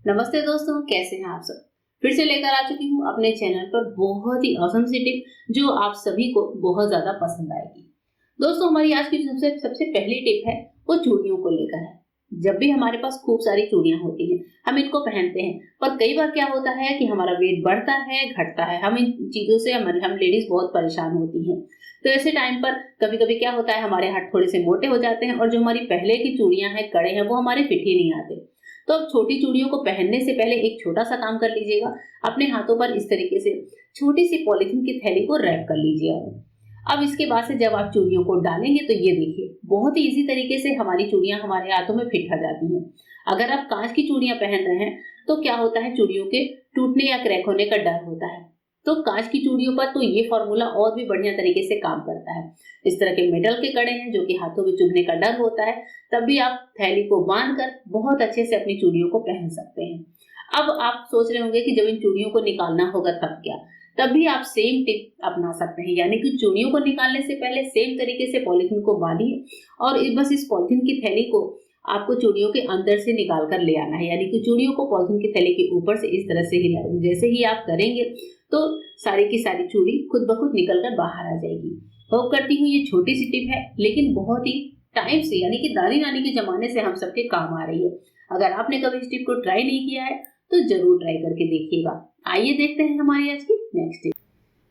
नमस्ते दोस्तों, कैसे हैं आप सब। फिर से लेकर आ चुकी हूँ अपने चैनल पर बहुत ही ऑसम सी टिप जो आप सभी को बहुत ज्यादा पसंद आएगी। दोस्तों, हमारी आज की सबसे सबसे पहली टिप है वो चूड़ियों को लेकर है। जब भी हमारे पास खूब सारी चूड़ियां होती हैं, हम इनको पहनते हैं, पर कई बार क्या होता है कि हमारा वेट बढ़ता है, घटता है। हम इन चीजों से हम लेडीज बहुत परेशान होती हैं। तो ऐसे टाइम पर कभी कभी क्या होता है, हमारे हाथ थोड़े से मोटे हो जाते हैं और जो हमारी पहले की चूड़ियां हैं, कड़े हैं, वो हमारे फिट ही नहीं आते। तो अब छोटी चूड़ियों को पहनने से पहले एक छोटा सा काम कर लीजिएगा। अपने हाथों पर इस तरीके से छोटी सी पॉलिथीन की थैली को रैप कर लीजिएगा। अब इसके बाद से जब आप चूड़ियों को डालेंगे तो ये देखिए, बहुत ही इजी तरीके से हमारी चूड़ियां हमारे हाथों में फिट आ जाती हैं। अगर आप कांच की चूड़ियां पहन रहे हैं तो क्या होता है, चूड़ियों के टूटने या क्रैक होने का डर होता है। तो कांच की चूड़ियों पर तो ये फॉर्मूला और भी बढ़िया तरीके से काम करता है। इस तरह के मेटल के कड़े हैं जो कि हाथों में चुभने का डर होता है, तब भी आप थैली को बांधकर बहुत अच्छे से अपनी चूड़ियों को पहन सकते हैं। अब आप सोच रहे होंगे कि जब इन चूड़ियों को निकालना होगा तब क्या। तब भी आप सेम टिप अपना सकते हैं, यानी कि चूड़ियों को निकालने से पहले सेम तरीके से पॉलिथीन को बांधिए और बस इस पॉलिथीन की थैली को आपको चूड़ियों के अंदर से निकाल कर ले आना है। यानी कि चूड़ियों को पॉलिथीन की थैली के ऊपर से इस तरह से हिला, जैसे ही आप करेंगे तो सारी की सारी चूड़ी खुद ब खुद निकल कर बाहर आ जाएगी। होप करती हूँ ये छोटी सी टिप है, लेकिन बहुत ही टाइम से, यानी कि दादी नानी के जमाने से हम सबके काम आ रही है। अगर आपने कभी इस टिप को ट्राई नहीं किया है तो जरूर ट्राई करके देखिएगा। आइए देखते हैं हमारी आज की नेक्स्ट टिप।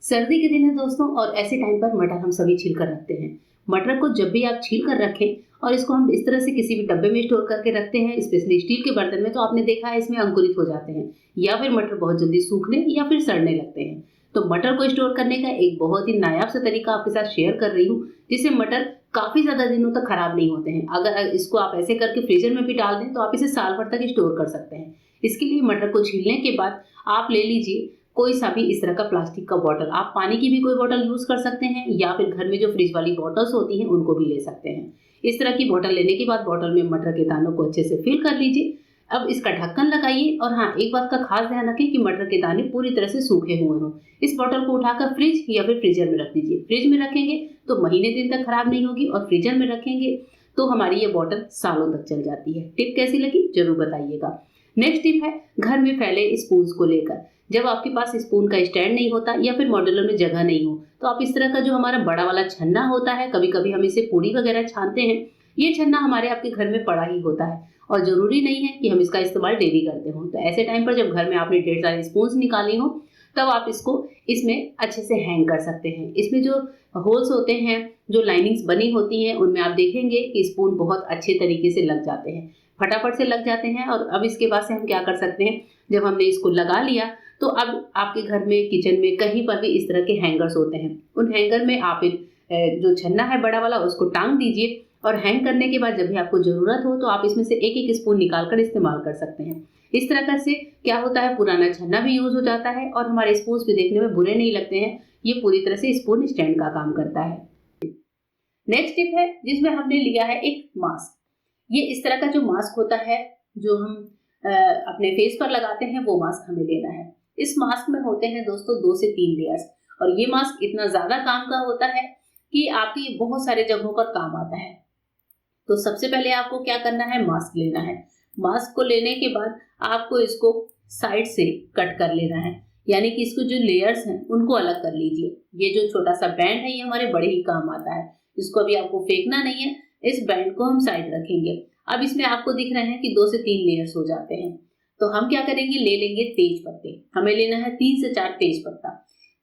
सर्दी के दिन है दोस्तों, और ऐसे टाइम पर मटर हम सभी छील कर रखते हैं। मटर को जब भी आप छील कर रखें और इसको हम इस तरह से किसी भी डब्बे में स्टोर करके रखते हैं, स्पेशली स्टील के बर्तन में, तो आपने देखा है इसमें अंकुरित हो जाते हैं या फिर मटर बहुत जल्दी सूखने या फिर सड़ने लगते हैं। तो मटर को स्टोर करने का एक बहुत ही नायाब सा तरीका आपके साथ शेयर कर रही हूँ, जिससे मटर काफी ज्यादा दिनों तक खराब नहीं होते हैं। अगर इसको आप ऐसे करके फ्रीजर में भी डाल दें तो आप इसे साल भर तक स्टोर कर सकते हैं। इसके लिए मटर को छीलने के बाद आप ले लीजिए कोई सा भी इस तरह का प्लास्टिक का बॉटल। आप पानी की भी कोई बॉटल यूज कर सकते हैं या फिर घर में जो फ्रिज वाली बॉटल्स होती हैं उनको भी ले सकते हैं। इस तरह की बॉटल लेने के बाद बॉटल में मटर के दानों को अच्छे से फिल कर लीजिए। अब इसका ढक्कन लगाइए और हाँ, एक बात का खास ध्यान रखें कि मटर के दाने पूरी तरह से सूखे हुए हों। इस बॉटल को उठाकर फ्रिज या फिर फ्रीजर में रख दीजिए। फ्रिज में रखेंगे तो महीने दिन तक खराब नहीं होगी और फ्रीजर में रखेंगे तो हमारी ये बॉटल सालों तक चल जाती है। टिप कैसी लगी जरूर बताइएगा। नेक्स्ट टिप है घर में फैले स्पून को लेकर। जब आपके पास स्पून का स्टैंड नहीं होता या फिर मॉड्यूलर में जगह नहीं हो तो आप इस तरह का जो हमारा बड़ा वाला छन्ना होता है, कभी कभी हम इसे पूड़ी वगैरह छानते हैं, ये छन्ना हमारे आपके घर में पड़ा ही होता है और जरूरी नहीं है कि हम इसका इस्तेमाल डेली करते हो। तो ऐसे टाइम पर जब घर में आपने ढेर सारे स्पून निकाली हो तब आप इसको इसमें अच्छे से हैंग कर सकते हैं। इसमें जो होल्स होते हैं, जो लाइनिंग्स बनी होती हैं, उनमें आप देखेंगे कि स्पून बहुत अच्छे तरीके से लग जाते हैं, फटाफट से लग जाते हैं। और अब इसके बाद से हम क्या कर सकते हैं, जब हमने इसको लगा लिया तो अब आपके घर में, किचन में, कहीं पर भी इस तरह के हैंगर्स होते हैं। उन हैंगर में आप जो छन्ना है बड़ा वाला उसको टांग दीजिए और हैंग करने के बाद जब भी आपको जरूरत हो तो आप इसमें से एक एक स्पून निकाल कर इस्तेमाल कर सकते हैं। इस तरह से क्या होता है, पुराना छन्ना भी यूज हो जाता है और हमारे स्पून भी देखने में बुरे नहीं लगते हैं। ये पूरी तरह से स्पून स्टैंड का काम करता है। नेक्स्ट टिप है जिसमें हमने लिया है एक मास्क। ये इस तरह का जो मास्क होता है जो हम अपने फेस पर लगाते हैं, वो मास्क हमें लेना है। इस मास्क में होते हैं दोस्तों 2 से 3 लेयर्स और ये मास्क इतना ज्यादा काम का होता है कि आपकी बहुत सारे जगहों पर काम आता है। तो सबसे पहले आपको क्या करना है, मास्क लेना है। मास्क को लेने के बाद आपको इसको साइड से कट कर लेना है, यानी कि इसको जो लेयर्स हैं उनको अलग कर लीजिए। ये जो छोटा सा बैंड है ये हमारे बड़े ही काम आता है, इसको अभी आपको फेंकना नहीं है। इस बैंड को हम साइड रखेंगे। अब इसमें आपको दिख रहे हैं कि 2 से 3 लेयर्स हो जाते हैं। तो हम क्या करेंगे, ले लेंगे तेज पत्ते। हमें लेना है 3 से 4 तेज पत्ता।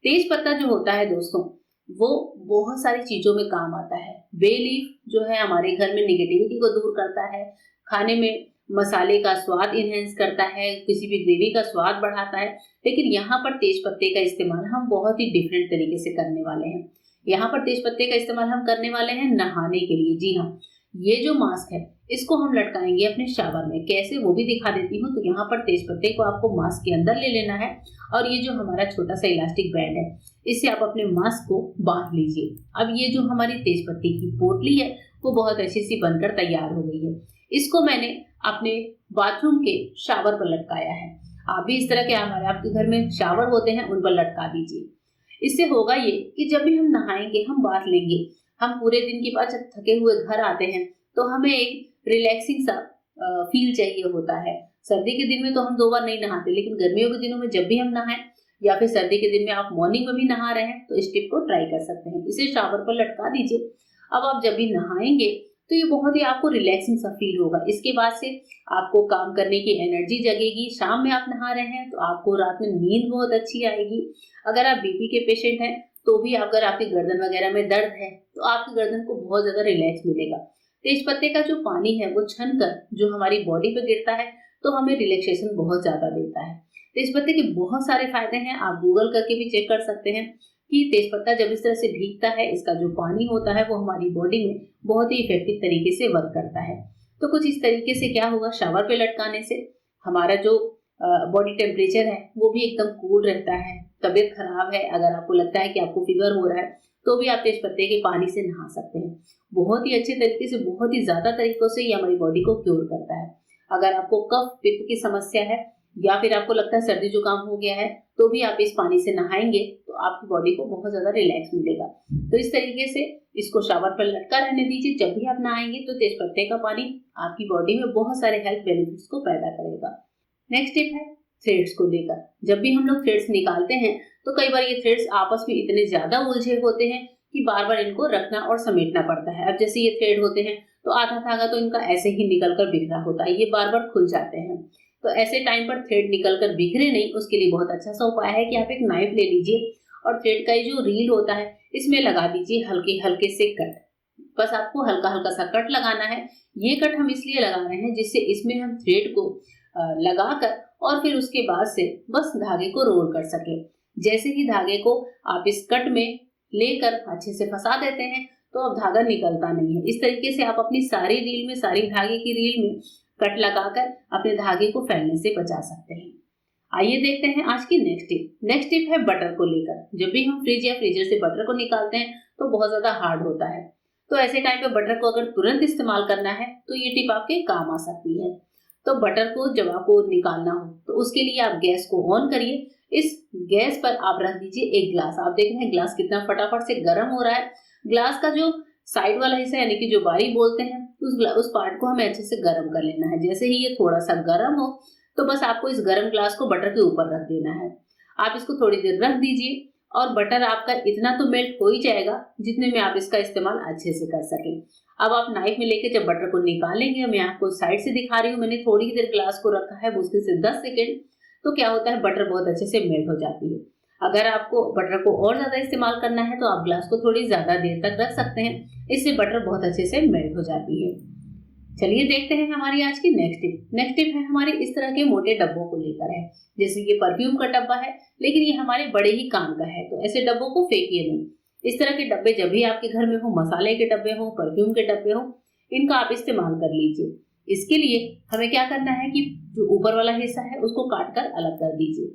तेज पत्ता जो होता है दोस्तों वो बहुत सारी चीजों में काम आता है। बे लीफ जो है हमारे घर में निगेटिविटी को दूर करता है, खाने में मसाले का स्वाद इनहेंस करता है, किसी भी ग्रेवी का स्वाद बढ़ाता है। लेकिन यहाँ पर तेज पत्ते का इस्तेमाल हम बहुत ही डिफरेंट तरीके से करने वाले हैं। यहाँ पर तेज पत्ते का इस्तेमाल हम करने वाले हैं नहाने के लिए। जी हाँ, ये जो मास्क है इसको हम लटकाएंगे अपने शावर में। कैसे वो भी दिखा देती हूँ। तो यहाँ पर तेज पत्ते को आपको मास्क के अंदर ले लेना है और ये जो हमारा छोटा सा इलास्टिक बैंड है इससे आप अपने मास्क को बांध लीजिए। अब ये जो हमारी तेज पत्ते की पोटली है वो बहुत अच्छी सी बनकर तैयार हो गई है। इसको मैंने अपने बाथरूम के शावर पर लटकाया है। आप भी इस तरह के हमारे आपके घर में शावर होते हैं उन पर लटका दीजिए। इससे होगा ये कि जब भी हम नहाएंगे, हम बाथ लेंगे, हम पूरे दिन के बाद जब थके हुए घर आते हैं तो हमें एक रिलैक्सिंग सा फील चाहिए होता है। सर्दी के दिन में तो हम 2 बार नहीं नहाते, लेकिन गर्मियों के दिनों में जब भी हम नहाएं या फिर सर्दी के दिन में आप मॉर्निंग में भी नहा रहे हैं तो इस टिप को ट्राई कर सकते हैं। इसे शावर पर लटका दीजिए। अब आप जब भी नहाएंगे तो ये बहुत ही आपको रिलैक्सिंग सा फील होगा। इसके बाद से आपको काम करने की एनर्जी जगेगी। शाम में आप नहा रहे हैं तो आपको रात में नींद बहुत अच्छी आएगी। अगर आप बीपी के पेशेंट हैं तो भी अगर आपकी गर्दन वगैरह में दर्द है तो आपकी गर्दन को बहुत ज्यादा रिलैक्स मिलेगा। तेज पत्ते का जो पानी है वो छन कर जो हमारी बॉडी पे गिरता है तो हमें रिलैक्सेशन बहुत ज्यादा देता है। तेज पत्ते के बहुत सारे फायदे हैं, आप गूगल करके भी चेक कर सकते हैं कि तेज पत्ता जब इस तरह से भीगता है, इसका जो पानी होता है वो हमारी बॉडी में बहुत ही इफेक्टिव तरीके से वर्क करता है। तो कुछ इस तरीके से क्या होगा, शावर पे लटकाने से हमारा जो बॉडी टेम्परेचर है वो भी एकदम कूल रहता है। तबीयत खराब है, अगर आपको लगता है कि आपको फीवर हो रहा है तो भी आप तेज पत्ते के पानी से नहा सकते हैं। बहुत ही अच्छे तरीके से, बहुत ही ज्यादा तरीकों से ये हमारी बॉडी को क्योर करता है। अगर आपको कफ पित्त की समस्या है या फिर आपको लगता है सर्दी जुकाम हो गया है तो भी आप इस पानी से नहाएंगे तो आपकी बॉडी को बहुत ज्यादा रिलैक्स मिलेगा। तो इस तरीके से इसको शावर पर लटका रहने दीजिए। जब भी आप नहाएंगे तो तेज पत्ते का पानी आपकी बॉडी में बहुत सारे हेल्थ बेनिफिट्स को पैदा करेगा। नेक्स्ट टिप है थ्रेड्स को लेकर। जब भी हम लोग थ्रेड्स निकालते हैं तो कई बार ये थ्रेड्स आपस में इतने ज्यादा उलझे होते हैं कि बार बार इनको रखना और समेटना पड़ता है। अब जैसे ये थ्रेड होते हैं तो आधा धागा तो इनका ऐसे ही निकल कर बिखरा होता है, ये बार बार खुल जाते हैं। तो ऐसे टाइम पर थ्रेड निकल कर बिखरे नहीं, उसके लिए बहुत अच्छा सा उपाय है कि आप एक नाइफ ले लीजिए और थ्रेड का ये जो रील होता है इसमें लगा दीजिए हल्के हल्के से कट। बस आपको हल्का हल्का सा कट लगाना है। ये कट हम इसलिए लगा रहे हैं जिससे इसमें हम थ्रेड को लगाकर और फिर उसके बाद से बस धागे को रोल कर सके। जैसे ही धागे को आप इस कट में लेकर अच्छे से फंसा देते हैं तो अब धागा निकलता नहीं है। इस तरीके से आप अपनी सारी रील में, सारी धागे की रील में कट लगाकर अपने धागे को फैलने से बचा सकते हैं। आइए देखते हैं आज की नेक्स्ट टिप। नेक्स्ट टिप है बटर को लेकर। जब भी हम फ्रिज या फ्रीजर से बटर को निकालते हैं तो बहुत ज्यादा हार्ड होता है, तो ऐसे टाइम पे बटर को अगर तुरंत इस्तेमाल करना है तो ये टिप आपके काम आ सकती है। तो बटर को जब आपको निकालना हो तो उसके लिए आप गैस को ऑन करिए। इस गैस पर आप रख दीजिए एक ग्लास। आप देख रहे हैं ग्लास कितना फटाफट से गर्म हो रहा है। ग्लास का जो साइड वाला हिस्सा यानी कि जो बारी बोलते हैं उस पार्ट को हमें अच्छे से गर्म कर लेना है। जैसे ही ये थोड़ा सा गर्म हो तो बस आपको इस गर्म ग्लास को बटर के ऊपर रख देना है। आप इसको थोड़ी देर रख दीजिए और बटर आपका इतना तो मेल्ट हो ही जाएगा जितने में आप इसका इस्तेमाल अच्छे से कर सकें। अब आप नाइफ में लेके जब बटर को निकालेंगे, मैं आपको साइड से दिखा रही हूँ, मैंने थोड़ी ही देर ग्लास को रखा है मुश्किल से 10 सेकेंड, तो क्या होता है बटर बहुत अच्छे से मेल्ट हो जाती है। अगर आपको बटर को और ज्यादा इस्तेमाल करना है तो आप ग्लास को थोड़ी ज्यादा देर तक रख सकते हैं, इससे बटर बहुत अच्छे से मेल्ट हो जाती है। चलिए देखते हैं हमारी आज की नेक्स्ट टिप। नेक्स्ट टिप है हमारे इस तरह के मोटे डब्बों को लेकर है। जैसे ये परफ्यूम का डब्बा है लेकिन ये हमारे बड़े ही काम का है, तो ऐसे डब्बों को फेंकिए नहीं। इस तरह के डब्बे जब भी आपके घर में हो, मसाले के डब्बे हो, परफ्यूम के डब्बे हो, इनका आप इस्तेमाल कर लीजिए। इसके लिए हमें क्या करना है कि जो ऊपर वाला हिस्सा है उसको काट कर अलग कर दीजिए।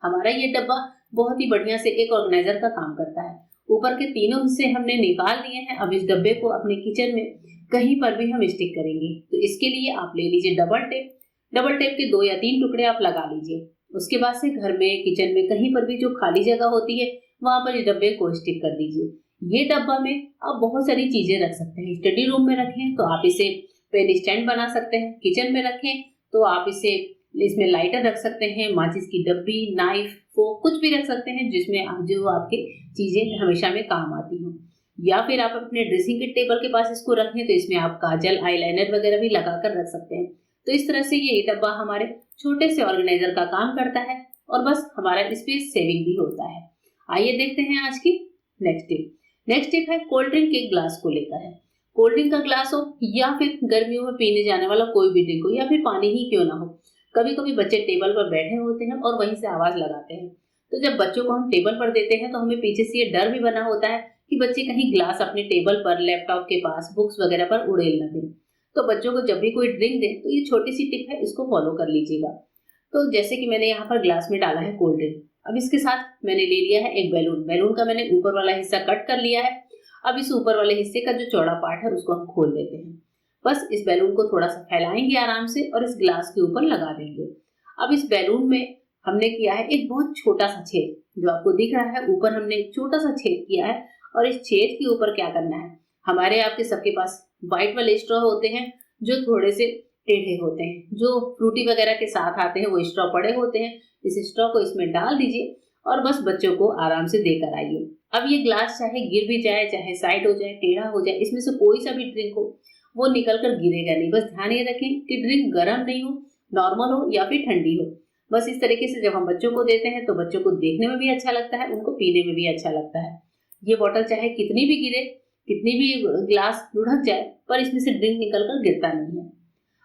हमारा ये डब्बा बहुत ही बढ़िया से एक ऑर्गेनाइजर का काम करता है। ऊपर के तीनों हिस्से हमने निकाल दिए हैं। अब इस डब्बे को अपने किचन में कहीं पर भी हम स्टिक करेंगे। तो इसके लिए आप ले लीजिए डबल टेप। डबल टेप के 2 या 3 टुकड़े आप लगा लीजिए। उसके बाद से घर में, किचन में कहीं पर भी जो खाली जगह होती है वहां पर इस डब्बे को स्टिक कर दीजिए। ये डब्बा में आप बहुत सारी चीजें रख सकते हैं। स्टडी रूम में रखें तो आप इसे पेन स्टैंड बना सकते हैं। किचन में रखें तो आप इसमें लाइटर रख सकते हैं, माचिस की डब्बी, नाइफ, फोक, कुछ भी रख सकते हैं जिसमें जो आपके चीजें हमेशा में काम आती हों। या फिर आप अपने ड्रेसिंग के टेबल के पास इसको रखें तो इसमें आप काजल, आईलाइनर वगैरह भी लगाकर रख सकते हैं। तो इस तरह से ये डब्बा हमारे छोटे से ऑर्गेनाइजर का काम करता है और बस हमारा स्पेस सेविंग भी होता है। आइए देखते हैं आज की नेक्स्ट टिप। नेक्स्ट टिप है कोल्ड ड्रिंक के ग्लास को लेकर है। कोल्ड ड्रिंक का ग्लास हो या फिर गर्मियों में पीने जाने वाला कोई भी ड्रिंक हो या फिर पानी ही क्यों ना हो, कभी कभी बच्चे टेबल पर बैठे होते हैं और वहीं से आवाज लगाते हैं। तो जब बच्चों को हम टेबल पर देते हैं तो हमें पीछे से ये डर भी बना होता है कि बच्चे कहीं ग्लास अपने टेबल पर, लैपटॉप के पास, बुक्स वगैरह पर उड़ेल न दें। तो बच्चों को जब भी कोई ड्रिंक दे तो ये छोटी सी टिप है, इसको फॉलो कर लीजिएगा। तो जैसे कि मैंने यहाँ पर ग्लास में डाला है कोल्ड ड्रिंक। अब इसके साथ मैंने ले लिया है एक बैलून। बैलून का मैंने ऊपर वाला हिस्सा कट कर लिया है। अब इस ऊपर वाले हिस्से का जो चौड़ा पार्ट है उसको हम खोल लेते हैं। बस इस बैलून को थोड़ा सा फैलाएंगे आराम से और इस ग्लास के ऊपर लगा देंगे। अब इस बैलून में हमने किया है एक बहुत छोटा सा छेद, जो आपको दिख रहा है ऊपर हमने एक छोटा सा छेद किया है। और इस छेद के ऊपर क्या करना है, हमारे आपके सबके पास व्हाइट वाले स्ट्रॉ होते हैं जो थोड़े से टेढ़े होते हैं, जो फ्रूटी वगैरह के साथ आते हैं वो स्ट्रॉ पड़े होते हैं। इस स्ट्रॉ को इसमें डाल दीजिए और बस बच्चों को आराम से देकर आइए। अब ये ग्लास चाहे गिर भी जाए, चाहे साइड हो जाए, टेढ़ा हो जाए, इसमें से कोई सा भी ड्रिंक हो वो निकल कर गिरेगा नहीं। बस ध्यान ये रखें कि ड्रिंक गर्म नहीं हो, नॉर्मल हो या फिर ठंडी हो। बस इस तरीके से जब हम बच्चों को देते हैं तो बच्चों को देखने में भी अच्छा लगता है, उनको पीने में भी अच्छा लगता है। ये बॉटल चाहे कितनी भी गिरे, कितनी भी ग्लास लुढ़क जाए, पर इसमें से ड्रिंक निकल कर गिरता नहीं है।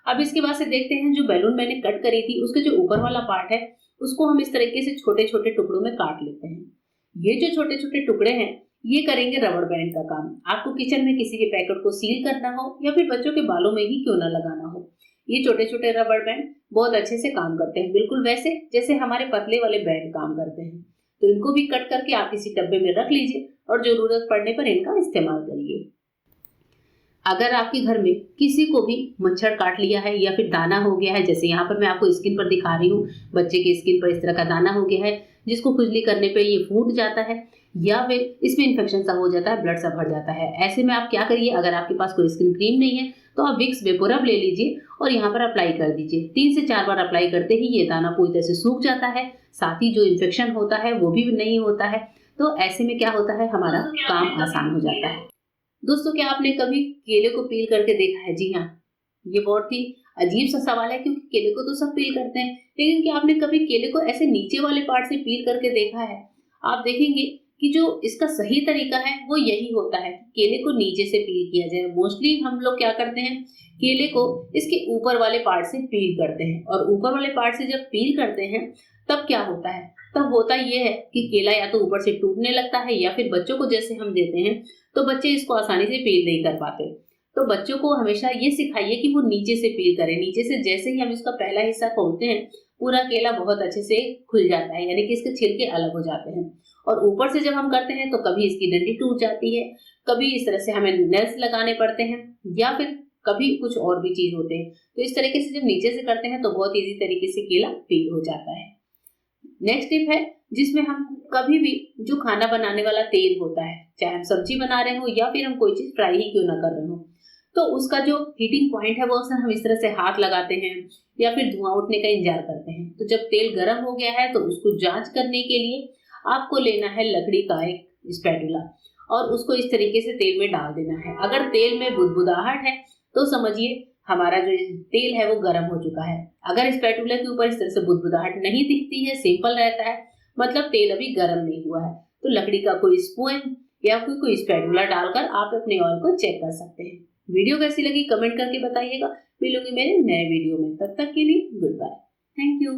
अब इसके बाद से देखते हैं, जो बैलून मैंने कट करी थी उसके जो ऊपर वाला पार्ट है उसको हम इस तरीके से छोटे छोटे टुकड़ों में काट लेते हैं। ये जो छोटे छोटे टुकड़े हैं ये करेंगे रबड़ बैंड का काम। आपको किचन में किसी के पैकेट को सील करना हो या फिर बच्चों के बालों में ही क्यों ना लगाना हो, ये छोटे छोटे रबड़ बैंड बहुत अच्छे से काम करते हैं, बिल्कुल वैसे जैसे हमारे पतले वाले बैंड काम करते हैं। तो इनको भी कट करके आप किसी डब्बे में रख लीजिए और जरूरत पड़ने पर इनका इस्तेमाल करिए। अगर आपके घर में किसी को भी मच्छर काट लिया है या फिर दाना हो गया है, जैसे यहाँ पर मैं आपको स्किन पर दिखा रही हूँ, बच्चे की स्किन पर इस तरह का दाना हो गया है जिसको खुजली करने पे ये फूट जाता है या फिर इसमें इन्फेक्शन सा हो जाता है, ब्लड सा भर जाता है, ऐसे में आप क्या करिए, अगर आपके पास कोई स्किन क्रीम नहीं है तो आप विक्स वेपोरब ले लीजिए और यहाँ पर अप्लाई कर दीजिए। 3 से 4 बार अप्लाई करते ही ये दाना पूरी तरह से सूख जाता है, साथ ही जो इन्फेक्शन होता है वो भी नहीं होता है। तो ऐसे में क्या होता है, हमारा काम आसान हो जाता है। दोस्तों, क्या आपने कभी केले को पील करके देखा है? जी हाँ, ये बहुत ही अजीब सा सवाल है क्योंकि केले को तो सब पील करते हैं, लेकिन क्या आपने कभी केले को ऐसे नीचे वाले पार्ट से पील करके देखा है? आप देखेंगे कि जो इसका सही तरीका है वो यही होता है, केले को नीचे से पील किया जाए। मोस्टली हम लोग क्या करते हैं, केले को इसके ऊपर वाले पार्ट से पील करते हैं और ऊपर वाले पार्ट से जब पील करते हैं तब क्या होता है, तब होता ये है कि केला या तो ऊपर से टूटने लगता है या फिर बच्चों को जैसे हम देते हैं तो बच्चे इसको आसानी से पील नहीं कर पाते। तो बच्चों को हमेशा ये सिखाइए कि वो नीचे से पील करें। नीचे से जैसे ही हम इसका पहला हिस्सा खोलते हैं पूरा केला बहुत अच्छे से खुल जाता है, यानी कि इसके छिलके अलग हो जाते हैं। और ऊपर से जब हम करते हैं तो कभी इसकी डंडी टूट जाती है, कभी इस तरह से हमें नेल्स लगाने पड़ते हैं या फिर कभी कुछ और भी चीज होते हैं। तो इस तरीके से जब नीचे से करते हैं तो बहुत ईजी तरीके से केला पील हो जाता है। नेक्स्ट टिप है जिसमें हम कभी भी जो खाना बनाने वाला तेल होता है, चाहे हम सब्जी बना रहे हो या फिर हम कोई चीज फ्राई ही क्यों ना कर रहे हो, तो उसका जो हीटिंग पॉइंट है वो अक्सर हम इस तरह से हाथ लगाते हैं या फिर धुआं उठने का इंतजार करते हैं। तो जब तेल गर्म हो गया है तो उसको जांच करने के लिए आपको लेना है लकड़ी का एक स्पैटुला और उसको इस तरीके से तेल में डाल देना है। अगर तेल में बुदबुदाहट है तो समझिए हमारा जो तेल है वो गर्म हो चुका है। अगर स्पैटुला के ऊपर इस तरह से बुदबुदाहट नहीं दिखती है, सिंपल रहता है, मतलब तेल अभी गर्म नहीं हुआ है। तो लकड़ी का कोई स्पून या कोई स्पैटुला डालकर आप अपने ऑयल को चेक कर सकते हैं। वीडियो कैसी लगी कमेंट करके बताइएगा। मिलूंगी मेरे नए वीडियो में, तब तक के लिए गुड बाय, थैंक यू।